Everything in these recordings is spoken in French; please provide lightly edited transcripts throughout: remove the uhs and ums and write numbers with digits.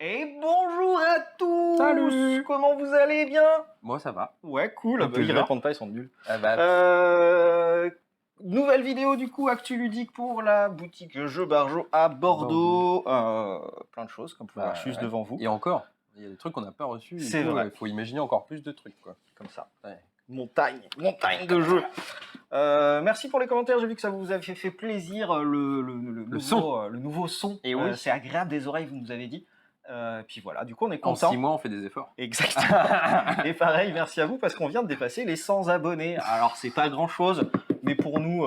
Et bonjour à tous. Salut. Comment vous allez bien? Moi, ça va. Ouais, cool. Un peu Ils dur. répondent pas, ils sont nuls. Ah bah, Nouvelle vidéo du coup, actu ludique pour la boutique Jeux Barjo à Bordeaux. Plein de choses, comme vous pouvez voir juste ouais. devant vous. Et encore, il y a des trucs qu'on n'a pas reçus. C'est vrai. Il faut imaginer encore plus de trucs, quoi. Comme ça. Ouais. Montagne de jeux. Merci pour les commentaires, j'ai vu que ça vous avait fait plaisir le nouveau son. Et oui. C'est agréable des oreilles, vous nous avez dit. Puis voilà, du coup on est En content. 6 mois, on fait des efforts. Exactement. Et pareil, merci à vous parce qu'on vient de dépasser les 100 abonnés. Alors c'est pas grand chose, mais pour nous,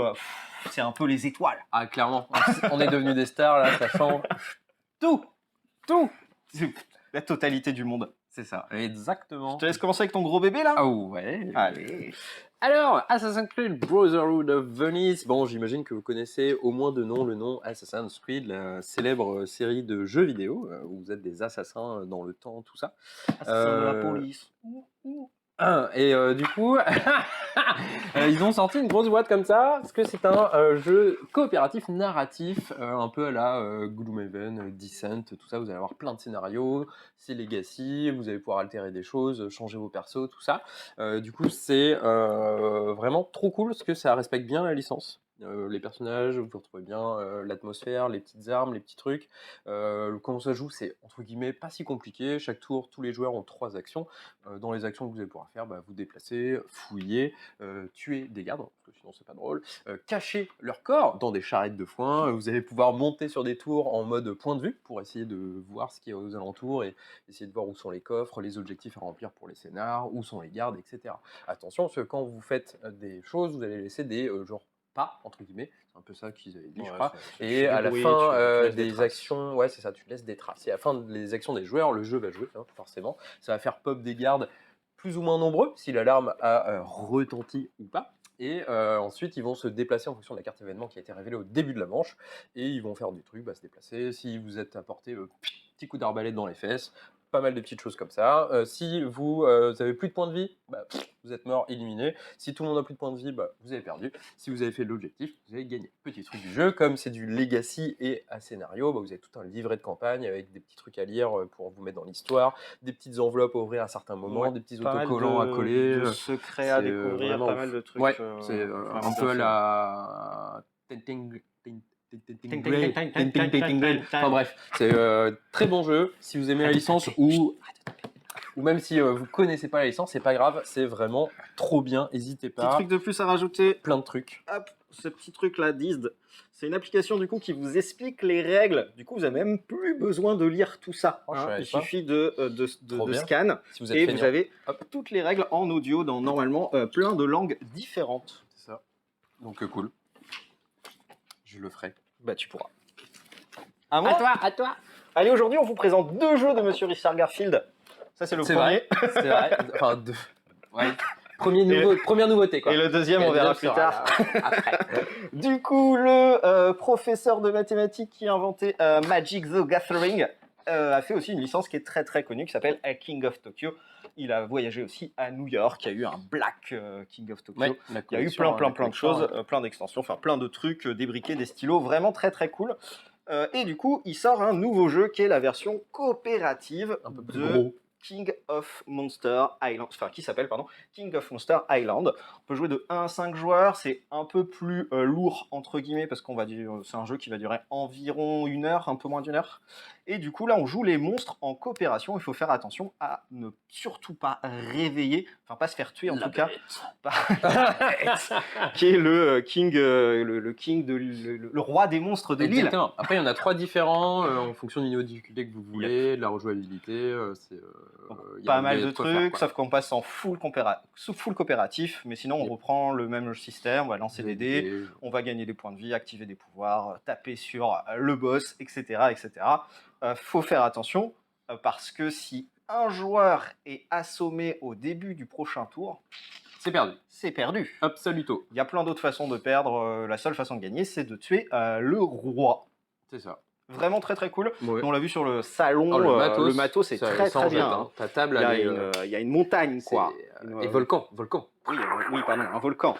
c'est un peu les étoiles. Ah, clairement. On est devenus des stars, là, ça change Tout. C'est la totalité du monde. C'est ça. Exactement. Je te laisse commencer avec ton gros bébé là. Ah ouais. Allez. Alors, Assassin's Creed Brotherhood of Venice. Bon, j'imagine que vous connaissez au moins de nom le nom Assassin's Creed, la célèbre série de jeux vidéo où vous êtes des assassins dans le temps, tout ça. Assassin de la police. Et du coup, ils ont sorti une grosse boîte comme ça, parce que c'est un jeu coopératif narratif, un peu à la Gloomhaven, Descent, tout ça. Vous allez avoir plein de scénarios, c'est Legacy, vous allez pouvoir altérer des choses, changer vos persos, tout ça. Du coup, c'est vraiment trop cool, parce que ça respecte bien la licence. Les personnages, vous retrouvez bien l'atmosphère, les petites armes, les petits trucs. Comment ça joue, c'est entre guillemets pas si compliqué. Chaque tour, tous les joueurs ont 3 actions. Dans les actions que vous allez pouvoir faire, vous déplacer, fouiller, tuer des gardes, parce que sinon c'est pas drôle, cacher leur corps dans des charrettes de foin. Vous allez pouvoir monter sur des tours en mode point de vue pour essayer de voir ce qu'il y a aux alentours et essayer de voir où sont les coffres, les objectifs à remplir pour les scénars, où sont les gardes, etc. Attention, parce que quand vous faites des choses, vous allez laisser des pas, entre guillemets, c'est un peu ça qu'ils avaient dit, je crois. Et à la fin des actions, ouais, c'est ça, tu laisses des traces. Et à la fin des actions des joueurs, le jeu va jouer, hein, forcément. Ça va faire pop des gardes plus ou moins nombreux, si l'alarme a retenti ou pas. Et ensuite, ils vont se déplacer en fonction de la carte événement qui a été révélée au début de la manche. Et ils vont faire du truc, se déplacer. Si vous êtes apporté petit coup d'arbalète dans les fesses, pas mal de petites choses comme ça. Si vous avez plus de points de vie, vous êtes mort, éliminé. Si tout le monde a plus de points de vie, vous avez perdu. Si vous avez fait l'objectif, vous avez gagné. Petit truc du jeu, comme c'est du legacy et à scénario, vous avez tout un livret de campagne avec des petits trucs à lire pour vous mettre dans l'histoire, des petites enveloppes à ouvrir à certains moments, des petits autocollants à coller. Des secrets à découvrir, vraiment pas mal de trucs. Ouais, c'est un peu à la... Enfin bref, c'est très bon jeu. Si vous aimez la licence ou même si vous connaissez pas la licence, c'est pas grave, c'est vraiment trop bien. N'hésitez pas. Petit truc de plus à rajouter. Plein de trucs. Hop, ce petit truc là, Dizd, c'est une application du coup qui vous explique les règles. Du coup, vous n'avez même plus besoin de lire tout ça. Il suffit de scan si vous êtes et feignant. vous avez toutes les règles en audio dans normalement plein de langues différentes. C'est ça. Donc cool. Je le ferai. Tu pourras. À toi. Allez, aujourd'hui, on vous présente 2 jeux de Monsieur Richard Garfield. Ça, c'est le premier. C'est vrai. Enfin, 2. Ouais. Première nouveauté, quoi. Et le deuxième, on verra plus tard. Après. Du coup, le professeur de mathématiques qui a inventé Magic the Gathering a fait aussi une licence qui est très très connue, qui s'appelle King of Tokyo. Il a voyagé aussi à New York, il y a eu un Black King of Tokyo. Ouais, il y a eu plein de choses, plein d'extensions, enfin plein de trucs, des briquets, des stylos, vraiment très très cool. Et du coup, il sort un nouveau jeu qui est la version coopérative de King of Monster Island, qui s'appelle King of Monster Island. On peut jouer de 1 à 5 joueurs, c'est un peu plus lourd entre guillemets parce qu'on va dire c'est un jeu qui va durer environ 1 heure, un peu moins d'1 heure. Et du coup là on joue les monstres en coopération, il faut faire attention à ne surtout pas réveiller, pas se faire tuer en tout cas, qui est le king, le roi des monstres de l'île. Exactement. Après il y en a 3 différents en fonction du niveau de difficulté que vous voulez, de la rejouabilité, c'est pas mal de trucs, sauf qu'on passe en full coopératif, mais sinon on reprend le même système, on va lancer des dés, on va gagner des points de vie, activer des pouvoirs, taper sur le boss, etc. Faut faire attention, parce que si un joueur est assommé au début du prochain tour, c'est perdu. C'est perdu. Absoluto. Il y a plein d'autres façons de perdre, la seule façon de gagner, c'est de tuer le roi. C'est ça. Vraiment très très cool. Ouais. On l'a vu sur le salon, le matos c'est très très bien. Ta table, il y a une montagne quoi. Et volcan. Oui, pardon, un volcan.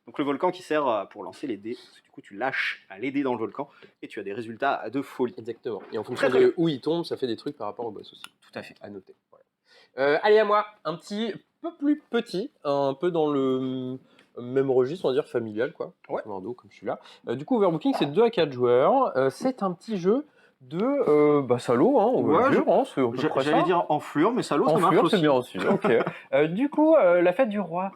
Donc le volcan qui sert pour lancer les dés, parce que du coup tu lâches les dés dans le volcan et tu as des résultats de folie. Exactement. Et en fonction très de bien. où il tombe, ça fait des trucs par rapport au boss aussi. Tout à fait. À noter. Voilà. Allez, à moi, un petit peu plus petit, un peu dans le même registre, on va dire familial, quoi. Ouais. Comme celui-là. Du coup, Overbooking, c'est 2 à 4 joueurs. C'est un petit jeu de salaud, hein, on va Ouais, le dire, hein, c'est à peu près J'allais ça. dire enflure, mais salaud, ça En marche fleur, aussi. c'est bien aussi. Ok. Du coup, la fête du roi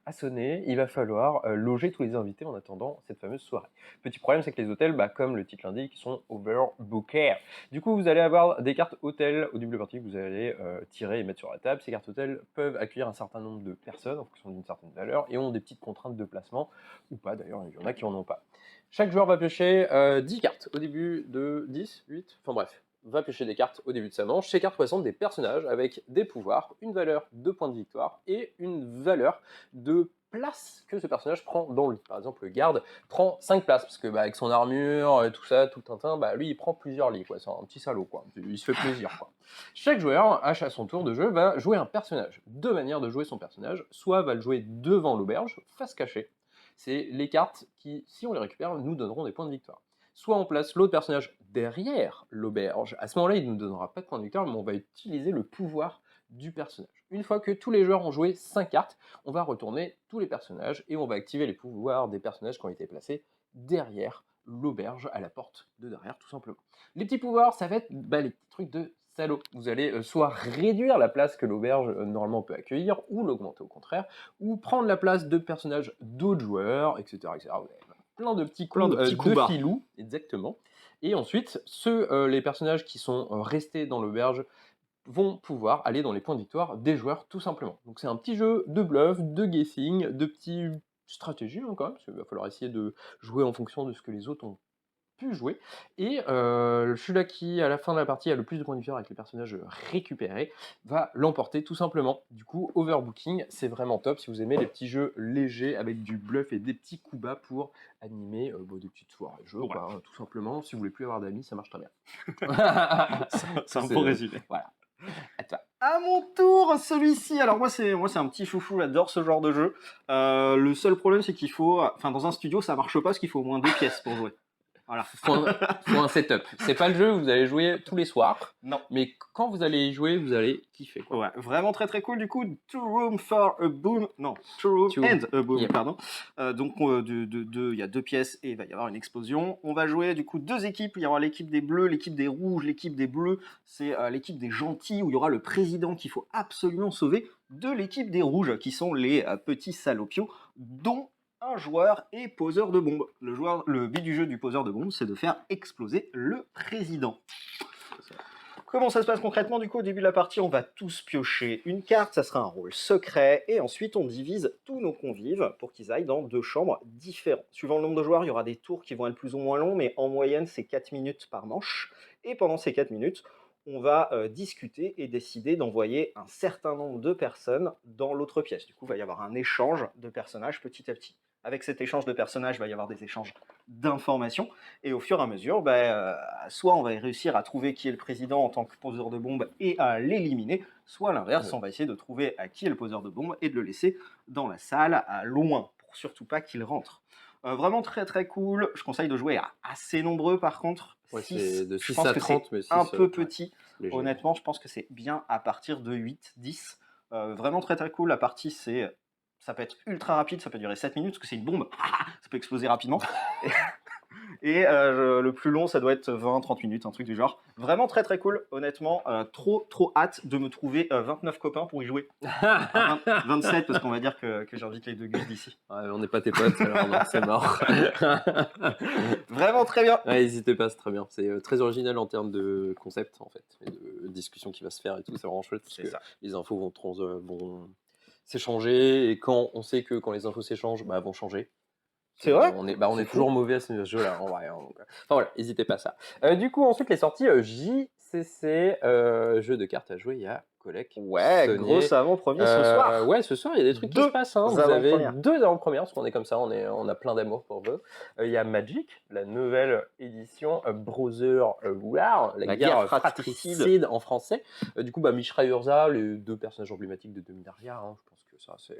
a sonné. Il va falloir loger tous les invités en attendant cette fameuse soirée. Petit problème, c'est que les hôtels, comme le titre l'indique, sont overbookés. Du coup, vous allez avoir des cartes hôtels au début de la partie que vous allez tirer et mettre sur la table. Ces cartes hôtels peuvent accueillir un certain nombre de personnes en fonction d'une certaine valeur et ont des petites contraintes de placement, ou pas d'ailleurs, il y en a qui en ont pas. Chaque joueur va piocher 10 cartes au début de 10, 8, enfin bref, va piocher des cartes au début de sa manche. Ces cartes représentent des personnages avec des pouvoirs, une valeur de points de victoire et une valeur de place que ce personnage prend dans le lit. Par exemple, le garde prend 5 places, parce que avec son armure et tout ça, tout le tintin, lui il prend plusieurs lits, quoi. C'est un petit salaud, quoi. Il se fait plaisir, quoi. Chaque joueur, à son tour de jeu, va jouer un personnage. Deux manières de jouer son personnage, soit va le jouer devant l'auberge, face cachée. C'est les cartes qui, si on les récupère, nous donneront des points de victoire. Soit on place l'autre personnage derrière l'auberge. À ce moment-là, il ne nous donnera pas de point de victoire, mais on va utiliser le pouvoir du personnage. Une fois que tous les joueurs ont joué 5 cartes, on va retourner tous les personnages et on va activer les pouvoirs des personnages qui ont été placés derrière l'auberge, à la porte de derrière, tout simplement. Les petits pouvoirs, ça va être les petits trucs de salaud. Vous allez soit réduire la place que l'auberge normalement peut accueillir, ou l'augmenter au contraire, ou prendre la place de personnages d'autres joueurs, etc. etc. Vous avez plein de petits coups, de filou, exactement. Et ensuite, les personnages qui sont restés dans l'auberge vont pouvoir aller dans les points de victoire des joueurs, tout simplement. Donc c'est un petit jeu de bluff, de guessing, de petites stratégies quand même, parce qu'il va falloir essayer de jouer en fonction de ce que les autres ont pu jouer. Et celui-là qui, à la fin de la partie, a le plus de points de victoire avec les personnages récupérés, va l'emporter tout simplement. Du coup, Overbooking, c'est vraiment top si vous aimez les petits jeux légers avec du bluff et des petits coups bas pour animer des petites soirées jeux, quoi, tout simplement. Si vous voulez plus avoir d'amis, ça marche très bien. C'est un bon résumé. Voilà. À toi. À mon tour, celui-ci. Alors moi c'est un petit chouchou, j'adore ce genre de jeu. Le seul problème c'est qu'il faut, dans un studio ça marche pas parce qu'il faut au moins 2 pièces pour jouer. Voilà. Faut un setup. C'est pas le jeu où vous allez jouer tous les soirs. Non. Mais quand vous allez y jouer, vous allez kiffer, quoi. Ouais, vraiment très très cool. Du coup, Two Room for a Boom. Non, Two Room and a Boom, yep. Pardon. Donc, il y a 2 pièces et il va y avoir une explosion. On va jouer du coup 2 équipes. Il y aura l'équipe des bleus, l'équipe des rouges, l'équipe des bleus. C'est l'équipe des gentils où il y aura le président qu'il faut absolument sauver de l'équipe des rouges qui sont les petits salopios dont un joueur est poseur de bombes. Le but du jeu du poseur de bombes, c'est de faire exploser le président. Comment ça se passe concrètement? Du coup, au début de la partie, on va tous piocher une carte, ça sera un rôle secret, et ensuite on divise tous nos convives pour qu'ils aillent dans 2 chambres différentes. Suivant le nombre de joueurs, il y aura des tours qui vont être plus ou moins longs, mais en moyenne, c'est 4 minutes par manche. Et pendant ces 4 minutes, on va discuter et décider d'envoyer un certain nombre de personnes dans l'autre pièce. Du coup, il va y avoir un échange de personnages petit à petit. Avec cet échange de personnages, il va y avoir des échanges d'informations. Et au fur et à mesure, soit on va réussir à trouver qui est le président en tant que poseur de bombes et à l'éliminer, soit à l'inverse, on va essayer de trouver à qui est le poseur de bombes et de le laisser dans la salle à loin, pour surtout pas qu'il rentre. Vraiment très très cool. Je conseille de jouer à assez nombreux par contre. Ouais, 6, c'est de 6 je pense à que 30, c'est mais 6, un peu petit. léger. Honnêtement, je pense que c'est bien à partir de 8, 10. Vraiment très très cool. La partie, ça peut être ultra rapide, ça peut durer 7 minutes, parce que c'est une bombe. Ça peut exploser rapidement. Et le plus long, ça doit être 20-30 minutes, un truc du genre. Vraiment très très cool, honnêtement. Trop hâte de me trouver 29 copains pour y jouer. 27, parce qu'on va dire que j'invite les 2 gus d'ici. Ouais, on n'est pas tes potes, alors non, c'est mort. Vraiment très bien. Ouais, n'hésitez pas, c'est très bien. C'est très original en termes de concept, en fait, et de discussion qui va se faire et tout. C'est vraiment chouette, parce que les infos vont s'échanger, et quand on sait que quand les infos s'échangent, vont changer. C'est vrai. On est toujours mauvais à ce jeu-là, en vrai. Enfin voilà, n'hésitez pas à ça. Du coup, ensuite, les sorties JCC, jeu de cartes à jouer, il y a Colec. Ouais, gros avant-première ce soir. Ouais, ce soir, il y a des trucs qui se passent. Vous avez 2 avant-premières, parce qu'on est comme ça, on a plein d'amour pour vous. Il y a Magic, la nouvelle édition Brother War, la guerre fratricide en français. Du coup, Mishra et Urza, les 2 personnages emblématiques de Dominaria, je pense que ça c'est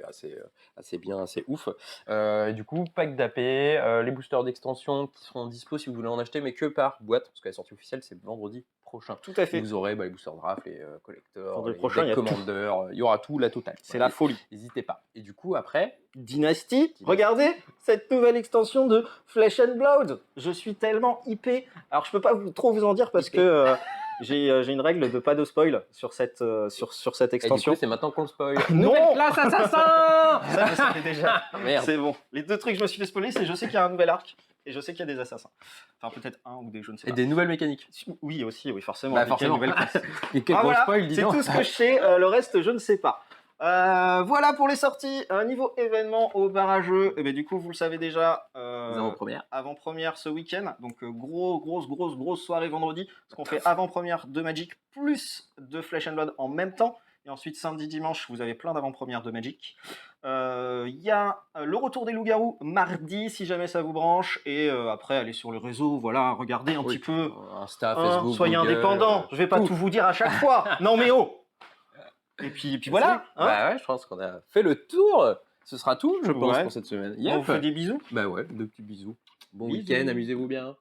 assez bien, assez ouf. Et du coup, pack d'AP, les boosters d'extension qui seront dispo si vous voulez en acheter, mais que par boîte, parce que la sortie officielle c'est vendredi prochain. Tout à fait. Vous aurez les boosters draft, les collecteurs, Vendredi les prochain, il y deck a tout. commanders, il y aura tout, la totale. C'est Voilà, la folie. n'hésitez pas. Et du coup, après, Dynasty, regardez cette nouvelle extension de Flesh and Blood. Je suis tellement hypé. Alors je peux pas trop vous en dire parce que j'ai une règle de pas de spoil sur cette et du extension. coup, c'est maintenant qu'on le spoil. Non. Nouvelle classe assassin. Ça, je savais déjà. Merde. C'est bon. Les deux trucs que je me suis fait spoiler, c'est je sais qu'il y a un nouvel arc et je sais qu'il y a des assassins. Enfin peut-être un ou des je ne sais Et pas. des nouvelles mécaniques. Oui aussi, oui forcément. Bah, Avec forcément. une nouvelle classe. Et quel Ah, gros voilà, spoil, dis c'est donc. tout ce que je sais. Le reste, je ne sais pas. Voilà pour les sorties. Niveau événement au barrageux, et ben, du coup, vous le savez déjà, Les avant-premières. avant-première ce week-end. Donc, grosse soirée vendredi. Parce qu'on fait avant-première de Magic plus de Flesh and Blood en même temps. Et ensuite, samedi, dimanche, vous avez plein d'avant-premières de Magic. Il y a le retour des loups-garous mardi, si jamais ça vous branche. Et après, allez sur le réseau, voilà, regardez un petit peu. Insta, Hein, Facebook, soyez Google, indépendants. Je vais pas tout vous dire à chaque fois. Non, mais oh! Et puis voilà. Hein, bah ouais, je pense qu'on a fait le tour. Ce sera tout, je pense, Ouais. pour cette semaine. on vous fait Yep. des bisous. Bah ouais, deux petits bisous. Bon Bisous. week-end, amusez-vous bien.